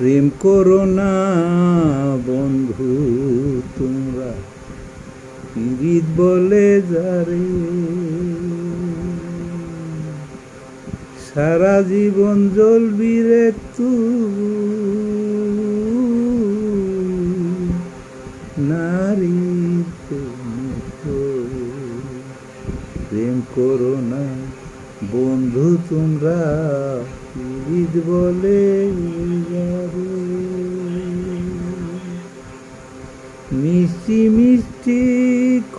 প্রেম করো না বন্ধু তোমরা, পীড়িত বলে যারে সারা জীবন জ্বলবি রে তুই নারীর প্রেম করো না বন্ধু তোমরা, পীড়িত বলে যারে মিষ্টি মিষ্টি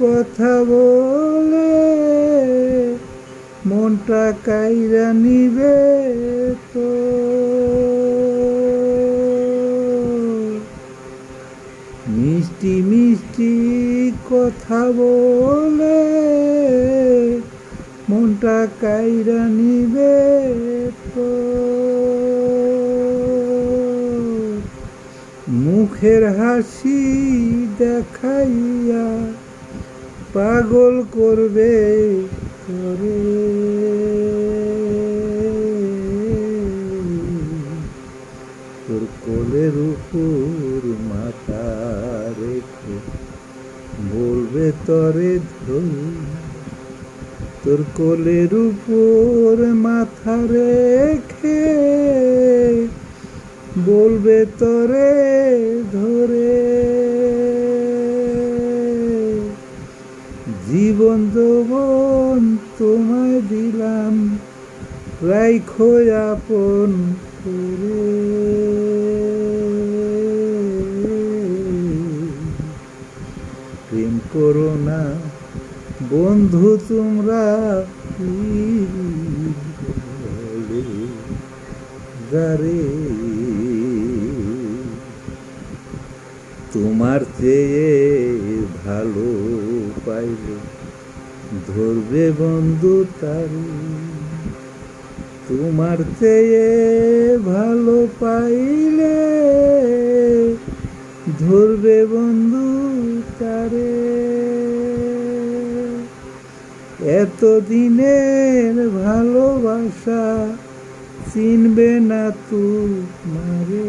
কথা বলে মনটা কাইরা নিবে তো, মিষ্টি মিষ্টি কথা বলে মনটা কাইরা নিবে তো, মুখের হাসি দেখাইয়া পাগল করবে তোরে, তোর কোলের উপর মাথা রেখে বলবে তরে ধরে, তোর কোলের উপর মাথা রেখে বলবে তরে ধরে, জীবন যৌবন তোমায় দিলাম রাইখো আপন করে, প্রেম করো না বন্ধু তোমরা, যারে তোমার চেয়ে ভালো পাইলে ধরবে বন্ধু তারে, তোমার চেয়ে ভালো পাইলে ধরবে বন্ধু তারে, এতদিনের ভালোবাসা চিনবে না তোমারে,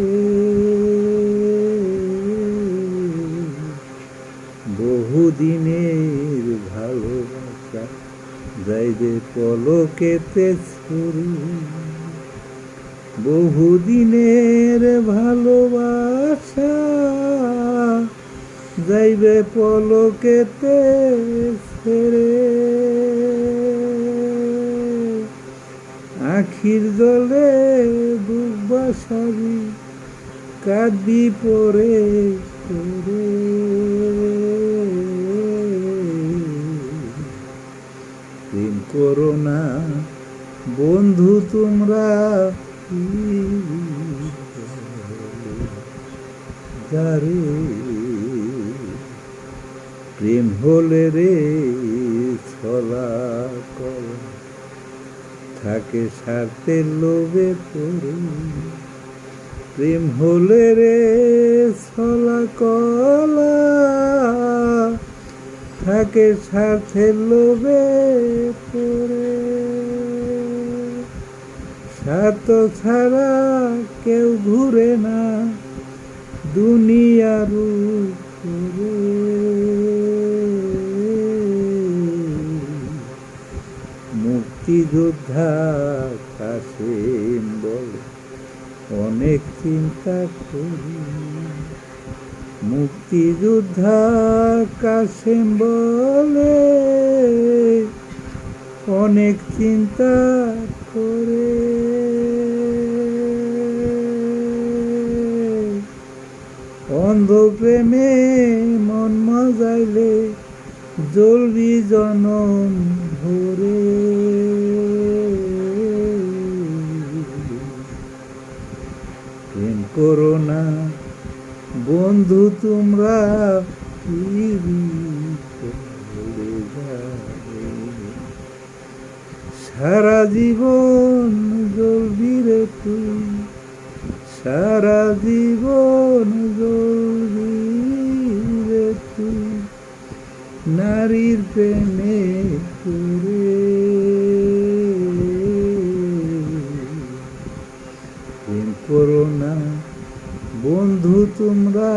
বহুদিনের ভালোবাসা যাইবে পলকেতে ছুরি, বহুদিনের ভালোবাসা যাইবে পলকেতে ছেড়ে, আখির জলে বুক বাসাবি কাঁদবি পরে পরে, প্রেম করো না বন্ধু তোমরা, যারে প্রেম হলে রে ছলা কলা থাকে স্বার্থের লোভে পড়ে, প্রেম হলে রে ছলা কলা থাকে স্বার্থের লোভে পড়ে, স্বার্থ ছাড়া কেউ ঘুরে না দুনিয়ার উপরে, মুক্তিযোদ্ধা কাসেম বলে অনেক চিন্তা করি, মুক্তিযোদ্ধা কাসেম বলে অনেক চিন্তা করে, অন্ধ প্রেমে মন মজাইলে জ্বলবি জনম ভরে, প্রেম করো না বন্ধু তোমরা, সারা জীবন জ্বলবি রে তুই, সারা জীবন জ্বলবি রে তুই নারীর প্রেমে পড়ে, প্রেম করো না বন্ধু তোমরা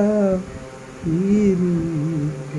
পীড়িত